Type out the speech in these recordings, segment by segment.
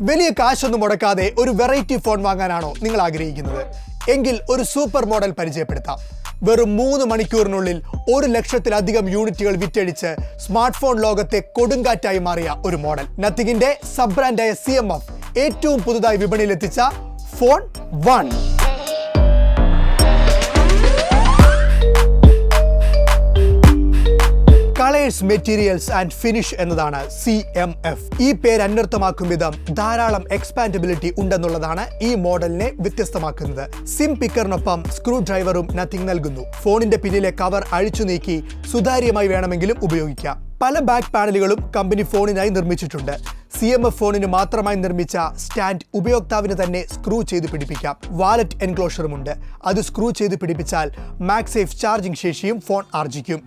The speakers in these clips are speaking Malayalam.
വലിയ കാശൊന്നും മുടക്കാതെ ഒരു വെറൈറ്റി ഫോൺ വാങ്ങാനാണോ നിങ്ങൾ ആഗ്രഹിക്കുന്നത്? എങ്കിൽ ഒരു സൂപ്പർ മോഡൽ പരിചയപ്പെടുത്താം. വെറും 3 മണിക്കൂറിനുള്ളിൽ 1 ലക്ഷത്തിലധികം യൂണിറ്റുകൾ വിറ്റഴിച്ച് സ്മാർട്ട് ഫോൺ ലോകത്തെ കൊടുങ്കാറ്റായി മാറിയ ഒരു മോഡൽ. നത്തിങ്ങിന്റെ സബ് ബ്രാൻഡായ CMF ഏറ്റവും പുതുതായി വിപണിയിലെത്തിച്ച phone 1. Colours, materials and finish എന്നതാണ് CMF. ഈ പേര് അന്വർത്ഥമാക്കും വിധം ധാരാളം എക്സ്പാൻഡബിലിറ്റി ഉണ്ടെന്നുള്ളതാണ് ഈ മോഡലിനെ വ്യത്യസ്തമാക്കുന്നത്. സിം പിക്കറിനൊപ്പം സ്ക്രൂ ഡ്രൈവറും നത്തിങ് നൽകുന്നു. ഫോണിന്റെ പിന്നിലെ കവർ അഴിച്ചു നീക്കി സുതാര്യമായി വേണമെങ്കിലും ഉപയോഗിക്കാം. പല ബാക്ക് പാനലുകളും കമ്പനി ഫോണിനായി നിർമ്മിച്ചിട്ടുണ്ട്. CMF ഫോണിന് മാത്രമായി നിർമ്മിച്ച സ്റ്റാൻഡ് ഉപയോക്താവിന് തന്നെ സ്ക്രൂ ചെയ്ത് പിടിപ്പിക്കാം. വാലറ്റ് എൻക്ലോഷറുമുണ്ട്. അത് സ്ക്രൂ ചെയ്ത് പിടിപ്പിച്ചാൽ മാക്സേഫ് ചാർജിംഗ് ശേഷിയും ഫോൺ ആർജിക്കും.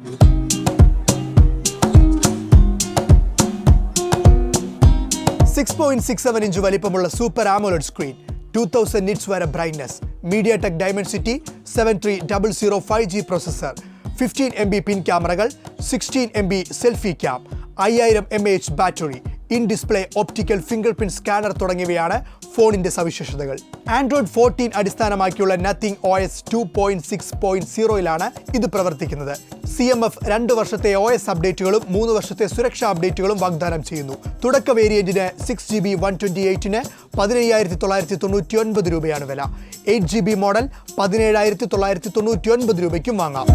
6.67 ഇഞ്ച് വലിപ്പമുള്ള സൂപ്പർ ആമോലെഡ് സ്ക്രീൻ, 2000 നിറ്റ്സ് വരെ brightness, MediaTek Dimensity 7300 5G processor, 15 MB പിൻ ക്യാമറകൾ, 16 MB selfie cam, 5000 mAh battery, in display optical finger print scanner തുടങ്ങിയവയാണ് ഫോണിന്റെ സവിശേഷതകൾ. ആൻഡ്രോയിഡ് 14 അടിസ്ഥാനമാക്കിയുള്ള നത്തിങ് OS 2.6.0 ഇത് പ്രവർത്തിക്കുന്നത്. CMF 2 വർഷത്തെ OS അപ്ഡേറ്റുകളും 3 വർഷത്തെ സുരക്ഷാ അപ്ഡേറ്റുകളും വാഗ്ദാനം ചെയ്യുന്നു. തുടക്ക വേരിയന്റിന് 6GB 128-ന് 15,999 രൂപയാണ് വില. 8GB മോഡൽ 17,999 രൂപയ്ക്കും വാങ്ങാം.